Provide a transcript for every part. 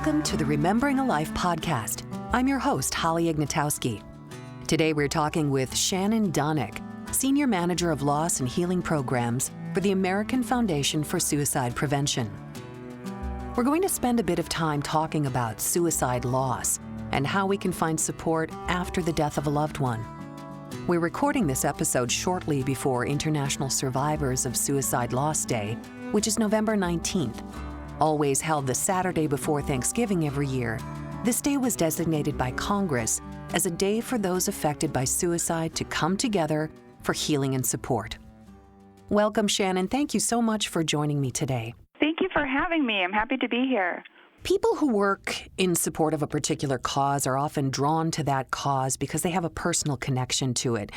Welcome to the Remembering a Life podcast. I'm your host, Holly Ignatowski. Today we're talking with Shannon Donnick, Senior Manager of Loss and Healing Programs for the American Foundation for Suicide Prevention. We're going to spend a bit of time talking about suicide loss and how we can find support after the death of a loved one. We're recording this episode shortly before International Survivors of Suicide Loss Day, which is November 19th. Always held the Saturday before Thanksgiving every year, this day was designated by Congress as a day for those affected by suicide to come together for healing and support. Welcome, Shannon. Thank you so much for joining me today. Thank you for having me. I'm happy to be here. People who work in support of a particular cause are often drawn to that cause because they have a personal connection to it.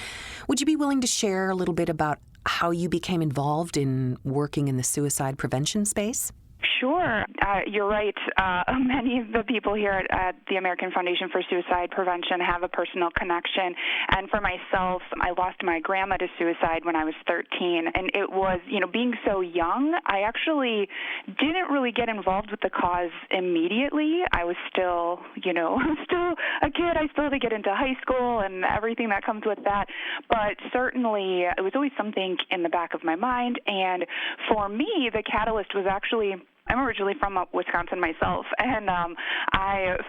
Would you be willing to share a little bit about how you became involved in working in the suicide prevention space? Sure. You're right. Many of the people here at the American Foundation for Suicide Prevention have a personal connection. And for myself, I lost my grandma to suicide when I was 13. And it was, being so young, I actually didn't really get involved with the cause immediately. I was still, still a kid. I still had to get into high school and everything that comes with that. But certainly, it was always something in the back of my mind. And for me, the catalyst was actually, I'm originally from Wisconsin myself, and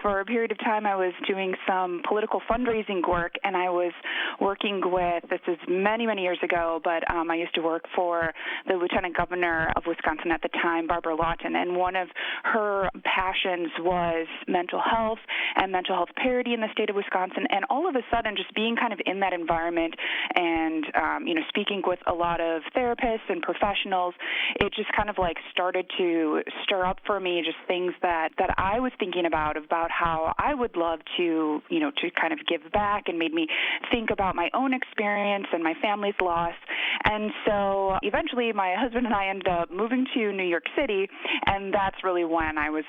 for a period of time, I was doing some political fundraising work, and I was working with, this is many, many years ago, but I used to work for the Lieutenant Governor of Wisconsin at the time, Barbara Lawton, and one of her passions was mental health and mental health parity in the state of Wisconsin, and all of a sudden, just being kind of in that environment and, speaking with a lot of therapists and professionals, it just kind of like started to stir up for me just things that I was thinking about how I would love to, to kind of give back, and made me think about my own experience and my family's loss. And so eventually my husband and I ended up moving to New York City, and that's really when I was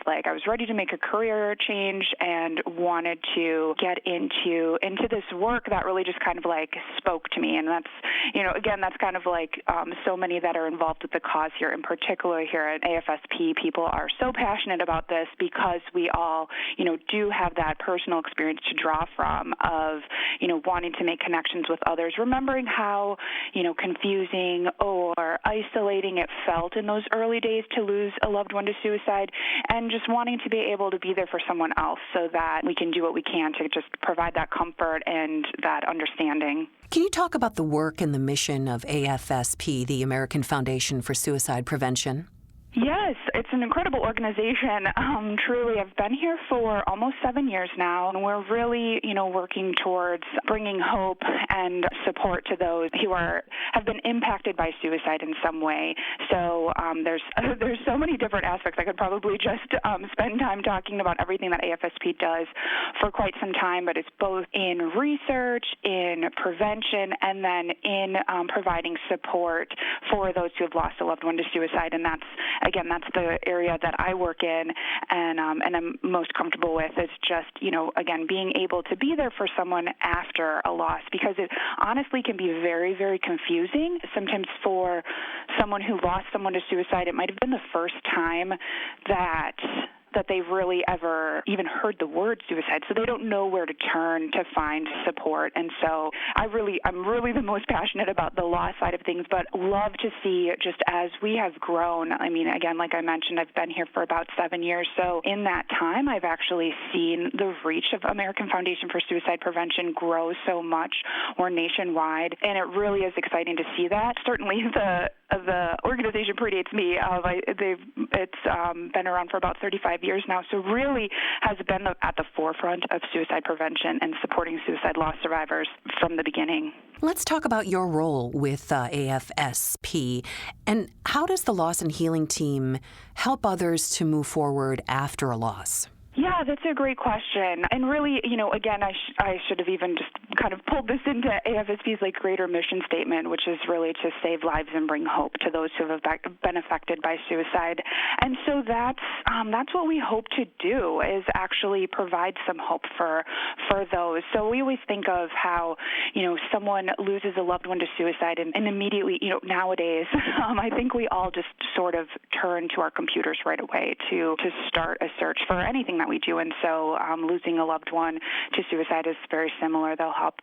ready to make a career change and wanted to get into this work that really just kind of like spoke to me. And that's, again, that's kind of like so many that are involved with the cause here, in particular here at AFSP. People are so passionate about this because we all, do have that personal experience to draw from of, wanting to make connections with others, remembering how, confusing or isolating it felt in those early days to lose a loved one to suicide, and just wanting to be able to be there for someone else so that we can do what we can to just provide that comfort and that understanding. Can you talk about the work and the mission of AFSP, the American Foundation for Suicide Prevention? Yes, it's an incredible organization. Truly, I've been here for almost 7 years now, and we're really, working towards bringing hope and support to those who have been impacted by suicide in some way. So there's so many different aspects. I could probably just spend time talking about everything that AFSP does for quite some time, but it's both in research, in prevention, and then in providing support for those who have lost a loved one to suicide. And that's the area that I work in and I'm most comfortable with, is just, again, being able to be there for someone after a loss, because it honestly can be very, very confusing. Sometimes for someone who lost someone to suicide, it might have been the first time that they've really ever even heard the word suicide, so they don't know where to turn to find support. And so I'm really the most passionate about the loss side of things, but love to see, just as we have grown. I mean, again, like I mentioned, I've been here for about 7 years, so in that time, I've actually seen the reach of American Foundation for Suicide Prevention grow so much. We're nationwide, and it really is exciting to see that. Certainly, the organization predates me. It's been around for about 35 years now, so really has been at the forefront of suicide prevention and supporting suicide loss survivors from the beginning. Let's talk about your role with AFSP, and how does the Loss and Healing team help others to move forward after a loss? Yeah, that's a great question. And really, again, I should have even just kind of pulled this into AFSP's like greater mission statement, which is really to save lives and bring hope to those who have been affected by suicide. And so that's what we hope to do, is actually provide some hope for those. So we always think of how, someone loses a loved one to suicide and immediately, nowadays, I think we all just sort of turn to our computers right away to start a search for anything that we do. And so losing a loved one to suicide is very similar. They'll hop,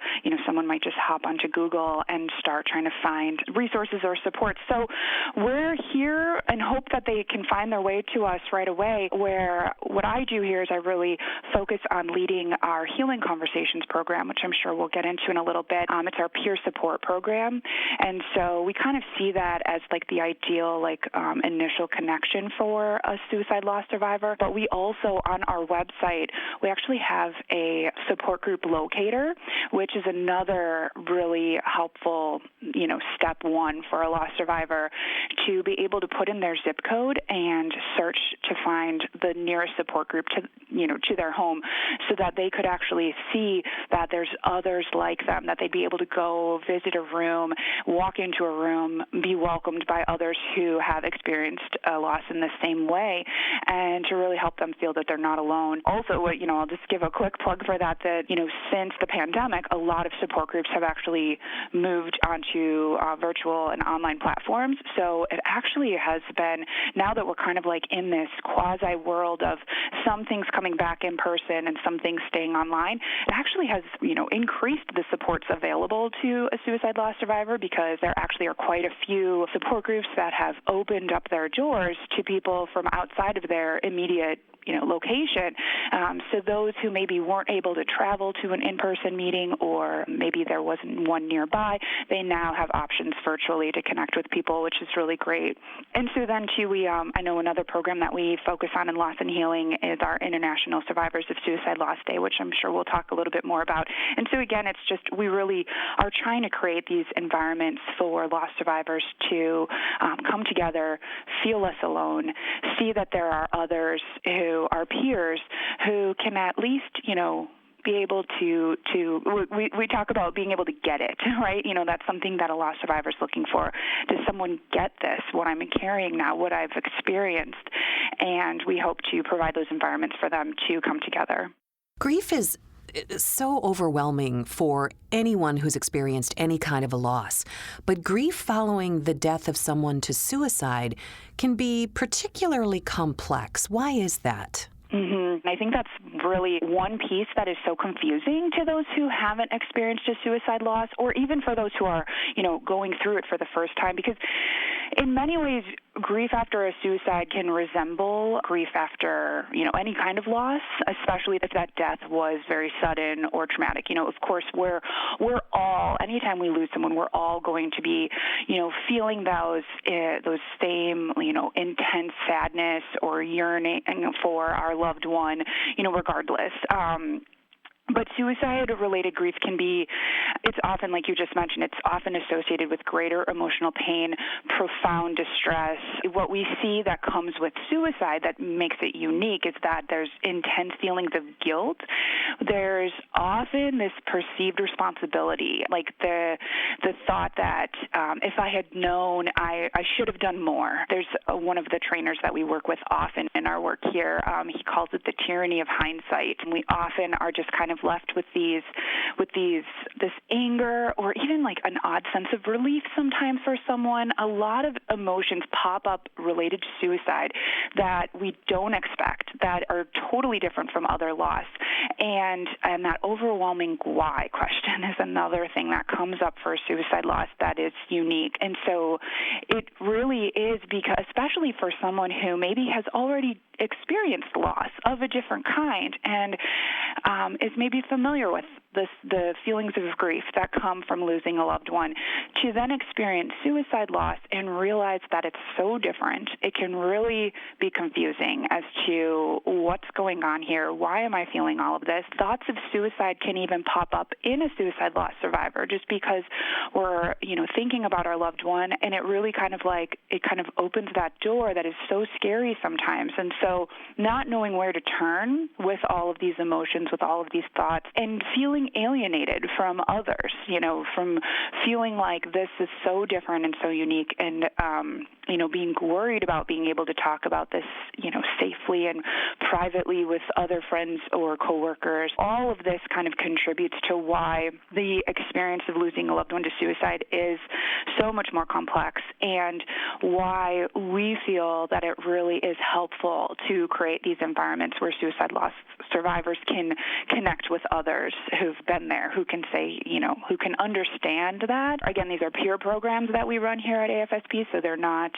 someone might just hop onto Google and start trying to find resources or support. So we're here and hope that they can find their way to us right away, where what I do here is I really focus on leading our Healing Conversations program, which I'm sure we'll get into in a little bit. It's our peer support program. And so we kind of see that as like the ideal initial connection for a suicide loss survivor. But we also, on our website, we actually have a support group locator, which is another really helpful, step one for a loss survivor, to be able to put in their zip code and search to find the nearest support group to their home, so that they could actually see that there's others like them, that they'd be able to go visit a room, walk into a room, be welcomed by others who have experienced a loss in the same way, and to really help them feel that they're not alone. Also, I'll just give a quick plug for that, since the pandemic, a lot of support groups have actually moved onto virtual and online platforms. So it actually has been, now that we're kind of like in this quasi world of some things coming back in person and some things staying online, it actually has, increased the supports available to a suicide loss survivor, because there actually are quite a few support groups that have opened up their doors to people from outside of their immediate location. So those who maybe weren't able to travel to an in-person meeting, or maybe there wasn't one nearby, they now have options virtually to connect with people, which is really great. And so then too, I know another program that we focus on in loss and healing is our International Survivors of Suicide Loss Day, which I'm sure we'll talk a little bit more about. And so again, it's just, we really are trying to create these environments for loss survivors to come together, feel less alone, see that there are others who are peers who can at least, be able to we talk about being able to get it, right? That's something that a loss survivor is looking for. Does someone get this, what I'm carrying now, what I've experienced? And we hope to provide those environments for them to come together. Grief is so overwhelming for anyone who's experienced any kind of a loss. But grief following the death of someone to suicide can be particularly complex. Why is that? Mm-hmm. I think that's really one piece that is so confusing to those who haven't experienced a suicide loss, or even for those who are, going through it for the first time. Because in many ways, grief after a suicide can resemble grief after, any kind of loss, especially if that death was very sudden or traumatic. Of course, we're all, anytime we lose someone, we're all going to be, feeling those same, intense sadness or yearning for our loved one, regardless. But suicide-related grief can be, it's often, like you just mentioned, it's often associated with greater emotional pain, profound distress. What we see that comes with suicide that makes it unique is that there's intense feelings of guilt. There's often this perceived responsibility, like the thought that if I had known, I should have done more. There's one of the trainers that we work with often in our work here. He calls it the tyranny of hindsight. And we often are just kind of left with this anger, or even like an odd sense of relief sometimes for someone. A lot of emotions pop up related to suicide that we don't expect, that are totally different from other loss. And that overwhelming why question is another thing that comes up for suicide loss that is unique. And so it really is, because especially for someone who maybe has already experienced loss of a different kind and is maybe familiar with the feelings of grief that come from losing a loved one, to then experience suicide loss and realize that it's so different. It can really be confusing as to what's going on here. Why am I feeling all of this? Thoughts of suicide can even pop up in a suicide loss survivor, just because we're, thinking about our loved one, and it really kind of opens that door that is so scary sometimes. And so not knowing where to turn with all of these emotions, with all of these thoughts, and feeling feeling alienated from others, from feeling like this is so different and so unique, and being worried about being able to talk about this, safely and privately with other friends or coworkers. All of this kind of contributes to why the experience of losing a loved one to suicide is so much more complex, and why we feel that it really is helpful to create these environments where suicide loss survivors can connect with others who've been there, who can say, who can understand that. Again, these are peer programs that we run here at AFSP, so they're not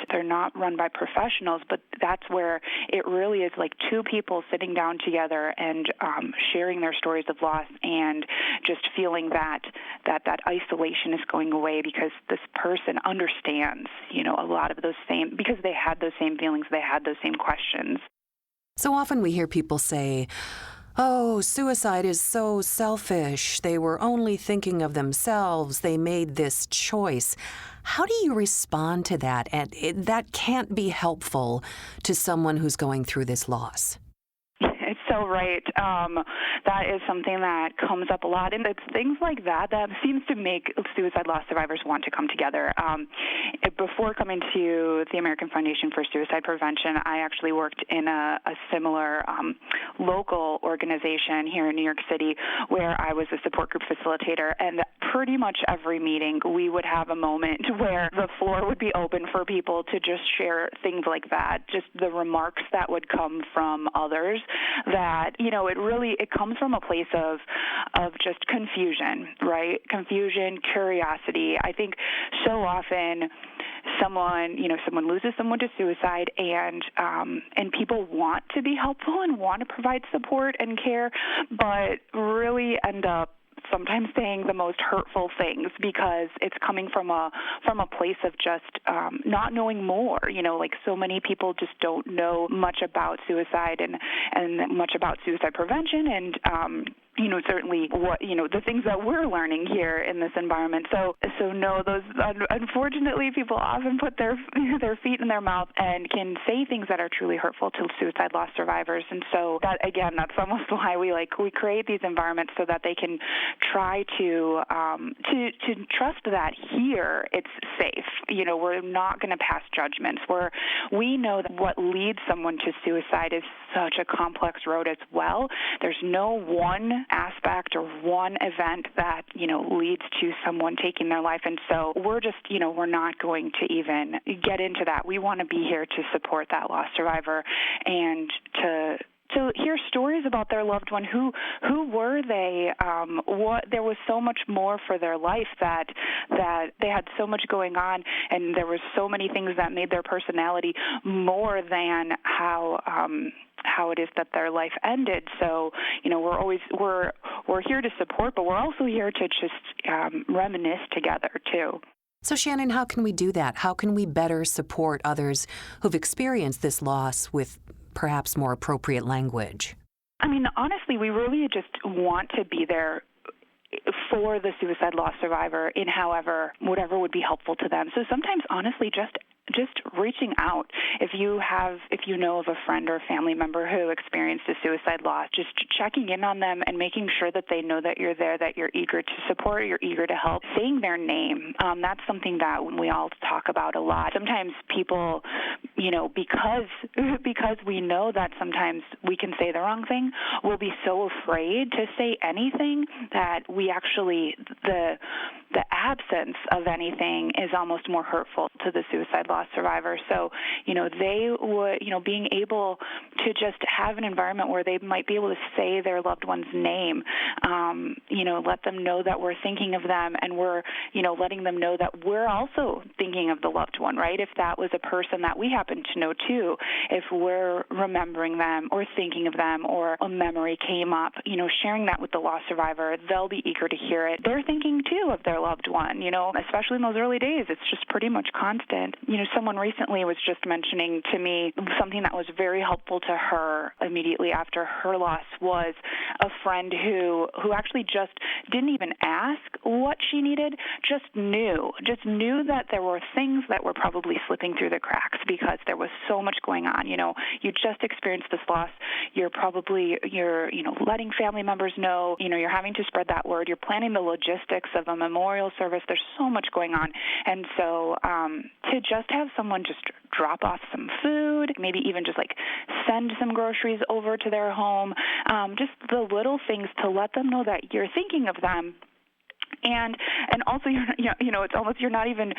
run by professionals, but that's where it really is like two people sitting down together and sharing their stories of loss, and just feeling that isolation is going away because this person understands, a lot of those same, because they had those same feelings, they had those same questions. So often we hear people say, "Oh, suicide is so selfish. They were only thinking of themselves. They made this choice." How do you respond to that? And that can't be helpful to someone who's going through this loss. It's so right. That is something that comes up a lot, and it's things like that seems to make suicide loss survivors want to come together. Before coming to the American Foundation for Suicide Prevention, I actually worked in a similar local organization here in New York City, where I was a support group facilitator, and pretty much every meeting we would have a moment where the floor would be open for people to just share things like that, just the remarks that would come from others that, it comes from a place of just confusion, right? Confusion, curiosity. I think so often someone loses someone to suicide, and people want to be helpful and want to provide support and care, but really end up sometimes saying the most hurtful things because it's coming from a place of just not knowing more. Like so many people just don't know much about suicide and much about suicide prevention, and certainly what, the things that we're learning here in this environment. So no, those, unfortunately, people often put their feet in their mouth and can say things that are truly hurtful to suicide loss survivors. And so that's almost why we create these environments so that they can try to trust that here it's safe. We're not going to pass judgments. We know that what leads someone to suicide is such a complex road as well. There's no one aspect or one event that, leads to someone taking their life. And so we're just, we're not going to even get into that. We want to be here to support that loss survivor and to hear stories about their loved one. Who were they? There was so much more for their life, that they had so much going on, and there were so many things that made their personality more than how it is that their life ended. So, we're here to support, but we're also here to just reminisce together too. So, Shannon, how can we do that? How can we better support others who've experienced this loss with perhaps more appropriate language? Honestly, we really just want to be there for the suicide loss survivor in whatever would be helpful to them. So sometimes, honestly, just reaching out. If you know of a friend or family member who experienced a suicide loss, just checking in on them and making sure that they know that you're there, that you're eager to support, you're eager to help. Saying their name, that's something that we all talk about a lot. Sometimes people, because we know that sometimes we can say the wrong thing, we'll be so afraid to say anything that we actually, the absence of anything is almost more hurtful to the suicide loss survivor. So, they would, being able to just have an environment where they might be able to say their loved one's name, let them know that we're thinking of them, and we're, letting them know that we're also thinking of the loved one, right? If that was a person that we happen to know too, if we're remembering them or thinking of them, or a memory came up, sharing that with the loss survivor, they'll be eager to hear it. They're thinking too of their loved one, especially in those early days. It's just pretty much constant. Someone recently was just mentioning to me something that was very helpful to her immediately after her loss was a friend who actually just didn't even ask what she needed, just knew that there were things that were probably slipping through the cracks because there was so much going on. You just experienced this loss. You're letting family members know, you're having to spread that word. You're planning the logistics of a memorial service. There's so much going on. And so to just have someone just drop off some food, maybe even just send some groceries over to their home, just the little things to let them know that you're thinking of them. And also, it's almost you're not even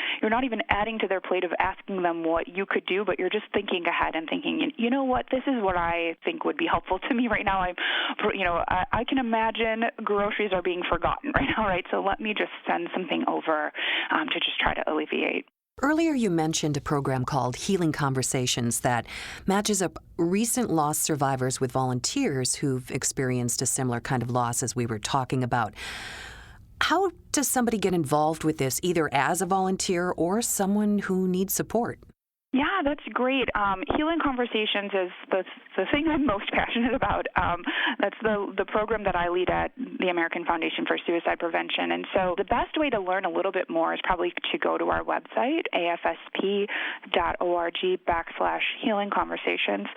adding to their plate of asking them what you could do, but you're just thinking ahead and thinking, you know what, this is what I think would be helpful to me right now. I can imagine groceries are being forgotten right now, right? So let me just send something over to just try to alleviate. Earlier, you mentioned a program called Healing Conversations that matches up recent loss survivors with volunteers who've experienced a similar kind of loss as we were talking about. How does somebody get involved with this, either as a volunteer or someone who needs support? Yeah, that's great. Healing Conversations is the thing I'm most passionate about. That's the program that I lead at the American Foundation for Suicide Prevention. And so the best way to learn a little bit more is probably to go to our website, afsp.org/healing conversations.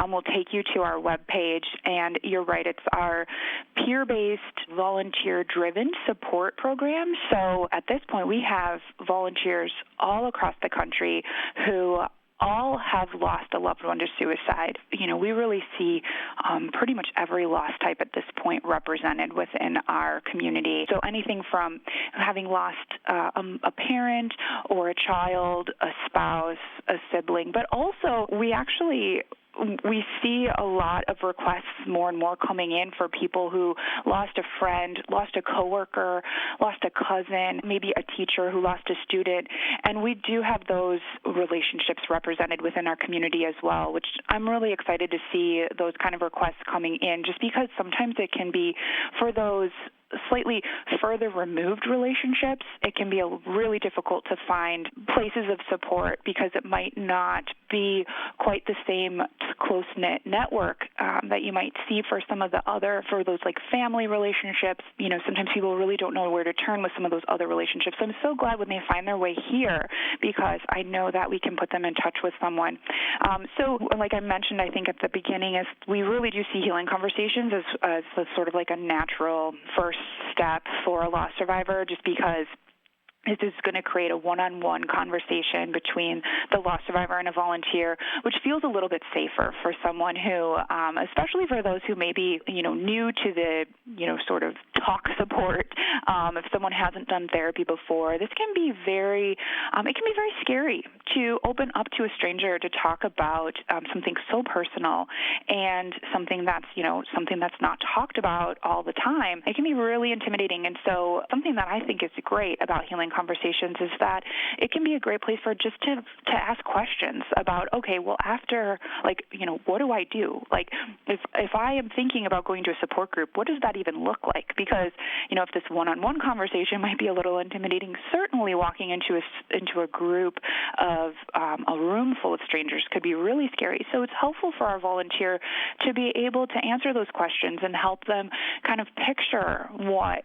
We'll take you to our webpage, and you're right, it's our peer-based, volunteer-driven support program. So at this point, we have volunteers all across the country who all have lost a loved one to suicide. We really see pretty much every loss type at this point represented within our community. So anything from having lost a parent or a child, a spouse, a sibling, but also we see a lot of requests more and more coming in for people who lost a friend, lost a coworker, lost a cousin, maybe a teacher who lost a student. And we do have those relationships represented within our community as well, which I'm really excited to see those kind of requests coming in, just because sometimes it can be for those slightly further removed relationships, it can be really difficult to find places of support because it might not be quite the same close-knit network that you might see for some of for those family relationships. Sometimes people really don't know where to turn with some of those other relationships. So I'm so glad when they find their way here because I know that we can put them in touch with someone. So like I mentioned, I think at the beginning, is we really do see Healing Conversations as a sort of a natural first step for a loss survivor, just because This is going to create a one-on-one conversation between the loss survivor and a volunteer, which feels a little bit safer for someone who, especially for those who may be, new to the, sort of talk support. If someone hasn't done therapy before, this can be it can be very scary to open up to a stranger to talk about something so personal and something that's not talked about all the time. It can be really intimidating. And so something that I think is great about Healing Conversations is that it can be a great place for just to ask questions about, okay, well, after, what do I do? If I am thinking about going to a support group, what does that even look like? Because, if this one-on-one conversation might be a little intimidating, certainly walking into a group of a room full of strangers could be really scary. So it's helpful for our volunteer to be able to answer those questions and help them kind of picture what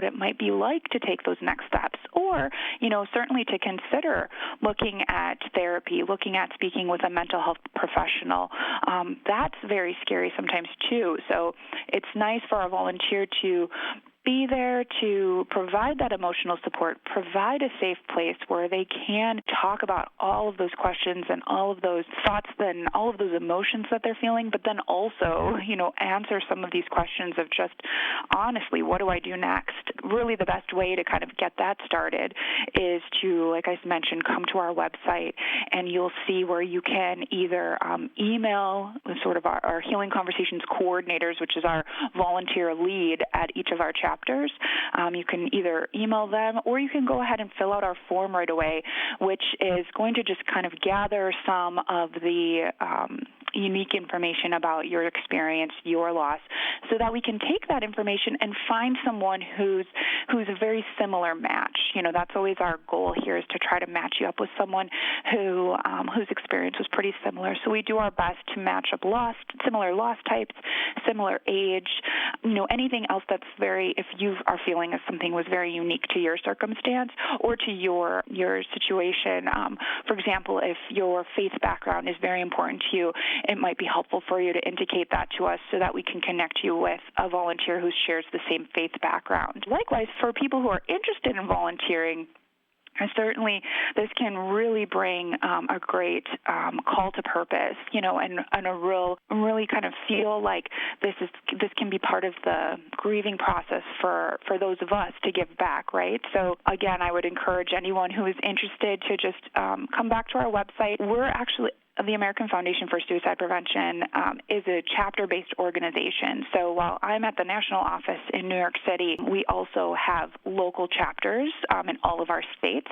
it might be like to take those next steps, or, certainly to consider looking at therapy, looking at speaking with a mental health professional. That's very scary sometimes too. So it's nice for our volunteer to be there to provide that emotional support, provide a safe place where they can talk about all of those questions and all of those thoughts and all of those emotions that they're feeling, but then also, answer some of these questions of just, honestly, what do I do next? Really the best way to kind of get that started is to, like I mentioned, come to our website, and you'll see where you can either email sort of our Healing Conversations coordinators, which is our volunteer lead at each of our chapters. You can either email them, or you can go ahead and fill out our form right away, which is going to just kind of gather some of the unique information about your experience, your loss, so that we can take that information and find someone who's a very similar match. That's always our goal here, is to try to match you up with someone whose experience was pretty similar. So we do our best to match up similar loss types, similar age, anything else that's if you are feeling as something was very unique to your circumstance or to your situation. For example, if your faith background is very important to you, it might be helpful for you to indicate that to us so that we can connect you with a volunteer who shares the same faith background. Likewise, for people who are interested in volunteering, certainly this can really bring a great call to purpose, and a really kind of feel like this can be part of the grieving process for those of us to give back, right? So again, I would encourage anyone who is interested to just come back to our website. We're actually the American Foundation for Suicide Prevention is a chapter-based organization. So while I'm at the national office in New York City, we also have local chapters in all of our states.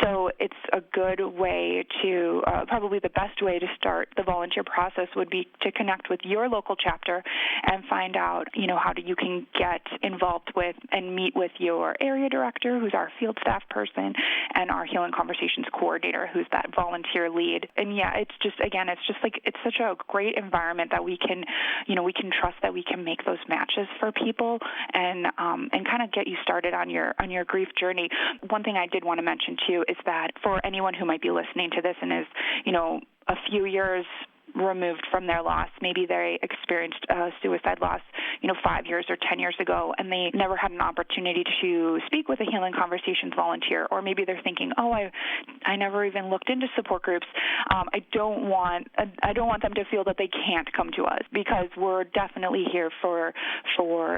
So it's a good way to, probably the best way to start the volunteer process would be to connect with your local chapter and find out, how you can get involved with and meet with your area director, who's our field staff person, and our Healing Conversations coordinator, who's that volunteer lead. And yeah, it's such a great environment that we can trust that we can make those matches for people and kind of get you started on your grief journey. One thing I did want to mention too is that for anyone who might be listening to this and is, a few years removed from their loss, maybe they experienced a suicide loss, 5 years or 10 years ago, and they never had an opportunity to speak with a Healing Conversations volunteer, or maybe they're thinking, I never even looked into support groups. I don't want them to feel that they can't come to us, because we're definitely here for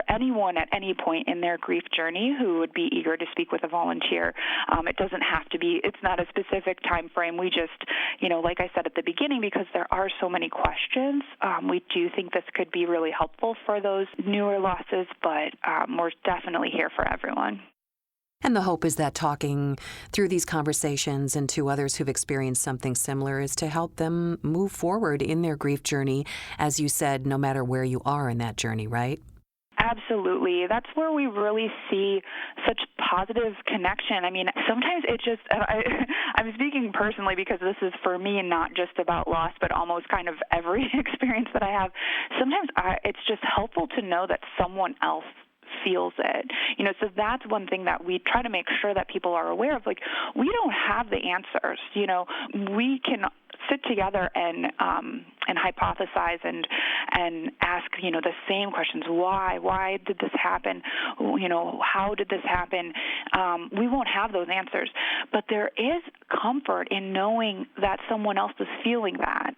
anyone at any point in their grief journey who would be eager to speak with a volunteer. It doesn't have to be. It's not a specific time frame. We just, like I said at the beginning, because there are so many questions, we do think this could be really helpful for those newer losses, but we're definitely here for everyone. And the hope is that talking through these conversations and to others who've experienced something similar is to help them move forward in their grief journey, as you said, no matter where you are in that journey, right? Absolutely. That's where we really see such positive connection. I mean, sometimes it just, I'm speaking personally because this is for me not just about loss, but almost kind of every experience that I have. Sometimes it's just helpful to know that someone else feels it. So that's one thing that we try to make sure that people are aware of. Like, we don't have the answers. We can sit together and hypothesize and ask, the same questions. Why did this happen? How did this happen? We won't have those answers, but there is comfort in knowing that someone else is feeling that,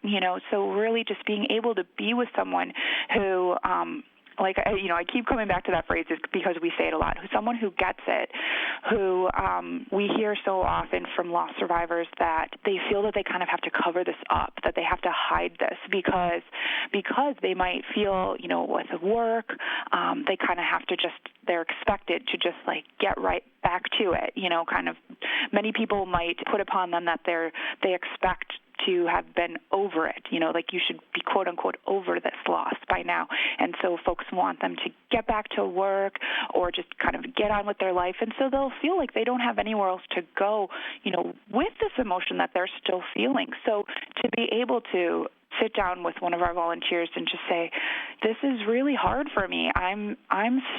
so really just being able to be with someone who, I keep coming back to that phrase because we say it a lot. Someone who gets it, who we hear so often from loss survivors that they feel that they kind of have to cover this up, that they have to hide this because they might feel, with work, they kind of have to they're expected to just get right back to it. Kind of many people might put upon them that they expect to have been over it, you should be quote unquote over this loss by now. And so folks want them to get back to work or just kind of get on with their life. And so they'll feel like they don't have anywhere else to go, with this emotion that they're still feeling. So to be able to sit down with one of our volunteers and just say, this is really hard for me. I'm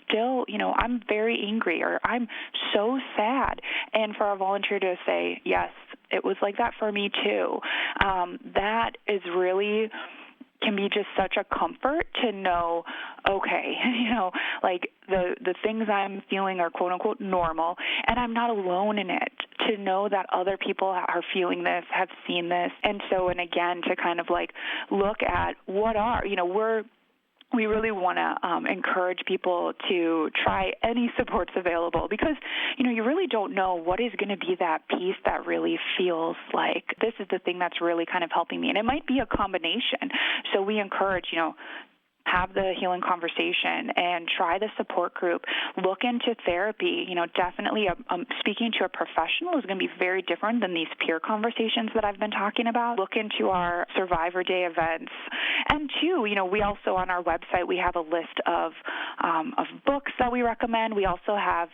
still, I'm very angry, or I'm so sad. And for our volunteer to say, yes, it was like that for me too. That is really can be just such a comfort to know, okay, the things I'm feeling are quote unquote normal, and I'm not alone in it. To know that other people are feeling this, have seen this, and again, to kind of look at what we really want to encourage people to try any supports available, because, you really don't know what is going to be that piece that really feels like this is the thing that's really kind of helping me. And it might be a combination. So we encourage, have the healing conversation and try the support group. Look into therapy. Definitely speaking to a professional is going to be very different than these peer conversations that I've been talking about. Look into our Survivor Day events. And two, we also on our website, we have a list of books that we recommend. We also have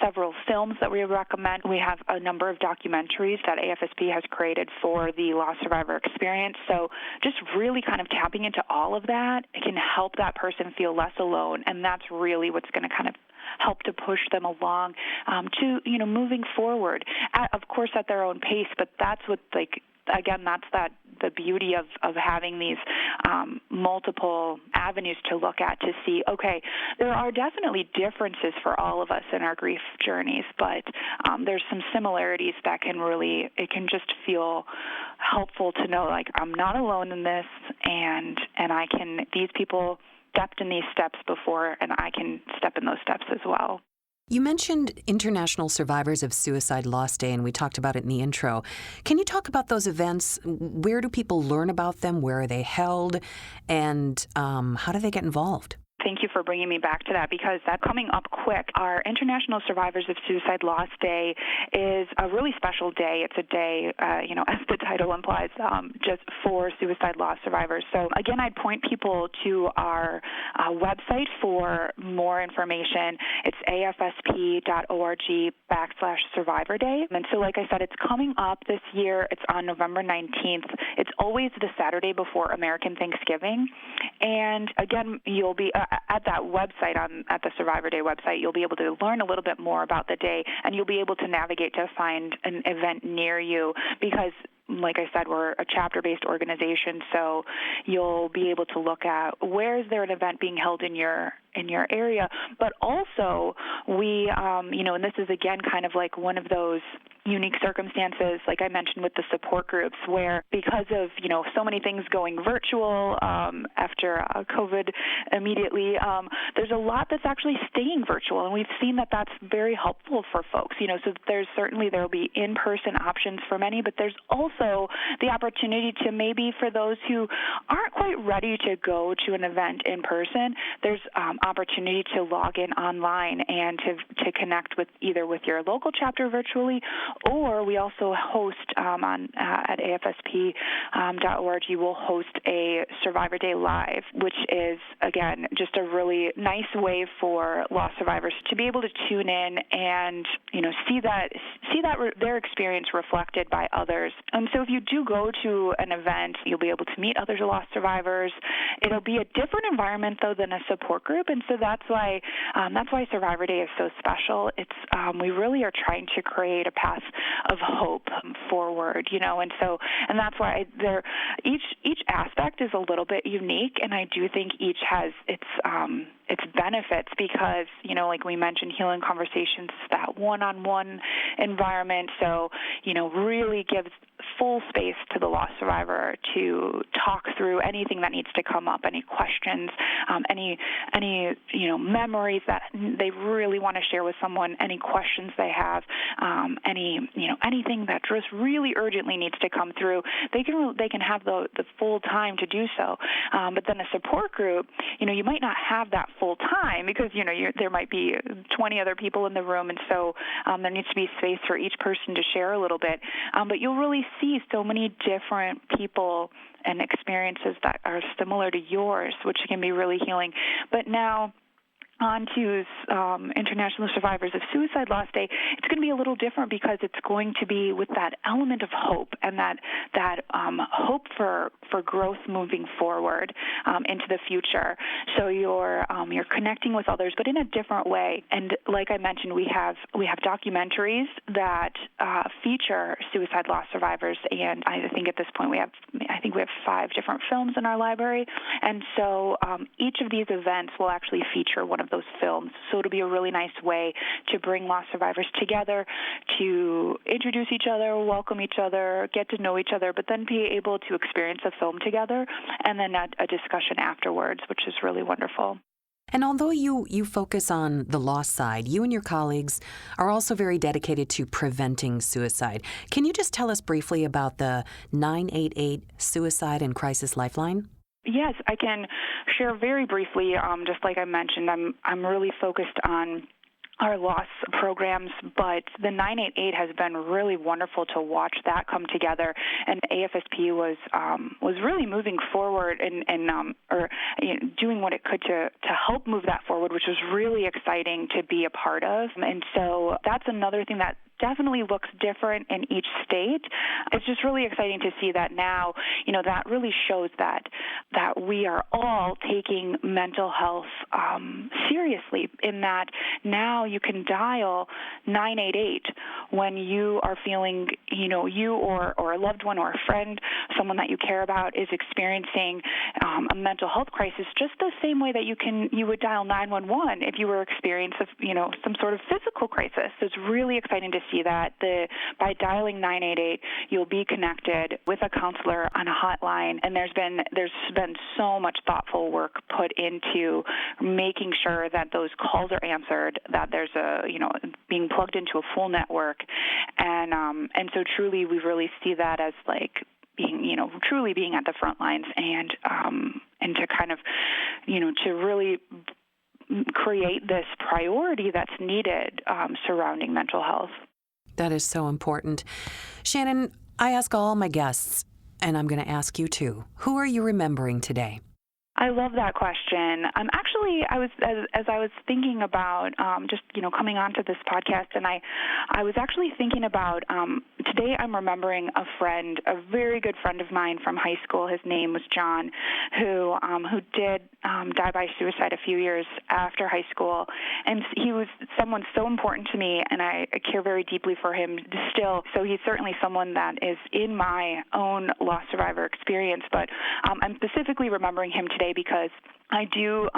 several films that we recommend. We have a number of documentaries that AFSP has created for the loss survivor experience. So just really kind of tapping into all of that can help that person feel less alone, and that's really what's going to kind of help to push them along to moving forward, of course at their own pace. But that's what that's the beauty of having these multiple avenues to look at to see, okay, there are definitely differences for all of us in our grief journeys, but there's some similarities that it can just feel helpful to know, like, I'm not alone in this, and these people stepped in these steps before, and I can step in those steps as well. You mentioned International Survivors of Suicide Loss Day, and we talked about it in the intro. Can you talk about those events? Where do people learn about them? Where are they held? And how do they get involved? Thank you for bringing me back to that, because that's coming up quick. Our International Survivors of Suicide Loss Day is a really special day. It's a day, as the title implies, just for suicide loss survivors. So again, I'd point people to our website for more information. It's afsp.org/Survivor Day. And so, like I said, it's coming up this year. It's on November 19th. It's always the Saturday before American Thanksgiving. And again, you'll be at that website, at the Survivor Day website, you'll be able to learn a little bit more about the day, and you'll be able to navigate to find an event near you, because like I said, we're a chapter-based organization, so you'll be able to look at where is there an event being held in your area. But also, we, and this is again kind of like one of those unique circumstances, like I mentioned with the support groups, where because of so many things going virtual after COVID immediately, there's a lot that's actually staying virtual, and we've seen that that's very helpful for folks. So there will be in-person options for many, but there's also the opportunity to, maybe for those who aren't quite ready to go to an event in person, there's opportunity to log in online and to connect with your local chapter virtually, or we also host at afsp.org, we'll host a Survivor Day Live, which is, again, just a really nice way for loss survivors to be able to tune in and see that their experience reflected by others. And so if you do go to an event, you'll be able to meet other loss survivors. It'll be a different environment, though, than a support group, and so that's why Survivor Day is so special. It's we really are trying to create a path of hope forward, and that's why each aspect is a little bit unique, and I do think each has its benefits, because like we mentioned, healing conversations is that one-on-one environment, so really gives full space to the loss survivor to talk through anything that needs to come up, any questions, any memories that they really want to share with someone, any questions they have, anything that just really urgently needs to come through. They can have the full time to do so. But then a support group, you might not have that full time, because there might be 20 other people in the room, and so there needs to be space for each person to share a little bit. But you'll really see so many different people and experiences that are similar to yours, which can be really healing. But now, on to International Survivors of Suicide Loss Day, it's going to be a little different, because it's going to be with that element of hope, and that hope for growth moving forward into the future. So you're connecting with others, but in a different way. And like I mentioned, we have documentaries that feature suicide loss survivors, and I think at this point we have 5 different films in our library. And so each of these events will actually feature one of those films. So it'll be a really nice way to bring loss survivors together, to introduce each other, welcome each other, get to know each other, but then be able to experience a film together, and then a discussion afterwards, which is really wonderful. And although you focus on the loss side, you and your colleagues are also very dedicated to preventing suicide. Can you just tell us briefly about the 988 Suicide and Crisis Lifeline? Yes, I can share very briefly. Just like I mentioned, I'm really focused on our loss programs, but the 988 has been really wonderful to watch that come together, and AFSP was really moving forward and doing what it could to help move that forward, which was really exciting to be a part of. And so that's another thing that definitely looks different in each state. It's just really exciting to see that now, that really shows that we are all taking mental health seriously, in that now you can dial 988 when you are feeling, you or a loved one or a friend, someone that you care about is experiencing a mental health crisis, just the same way that you would dial 911 if you were experiencing, some sort of physical crisis. So it's really exciting to see that by dialing 988, you'll be connected with a counselor on a hotline, and there's been so much thoughtful work put into making sure that those calls are answered, that there's being plugged into a full network, and so truly we really see that as like being, truly being at the front lines, and to kind of, to really create this priority that's needed surrounding mental health. That is so important. Shannon, I ask all my guests, and I'm going to ask you too, who are you remembering today? I love that question. As I was thinking about just coming onto this podcast, and I was actually thinking about today. I'm remembering a friend, a very good friend of mine from high school. His name was John, who did die by suicide a few years after high school, and he was someone so important to me, and I care very deeply for him still. So he's certainly someone that is in my own loss survivor experience, but I'm specifically remembering him today because I do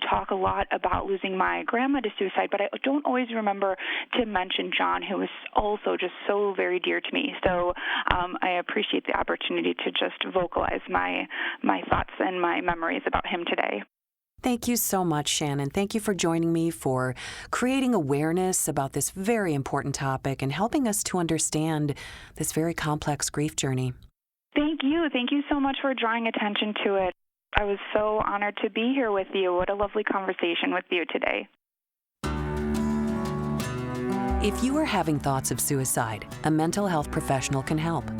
talk a lot about losing my grandma to suicide, but I don't always remember to mention John, who was also just so very dear to me. So I appreciate the opportunity to just vocalize my thoughts and my memories about him today. Thank you so much, Shannon. Thank you for joining me, for creating awareness about this very important topic and helping us to understand this very complex grief journey. Thank you. Thank you so much for drawing attention to it. I was so honored to be here with you. What a lovely conversation with you today. If you are having thoughts of suicide, a mental health professional can help.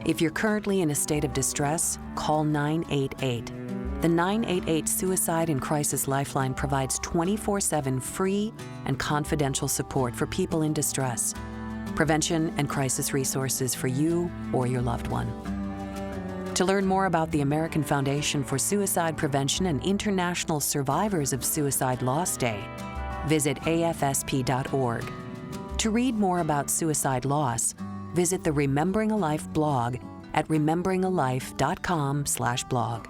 If you're currently in a state of distress, call 988. The 988 Suicide and Crisis Lifeline provides 24/7 free and confidential support for people in distress, prevention and crisis resources for you or your loved one. To learn more about the American Foundation for Suicide Prevention and International Survivors of Suicide Loss Day, visit afsp.org. To read more about suicide loss, visit the Remembering a Life blog at rememberingalife.com/blog.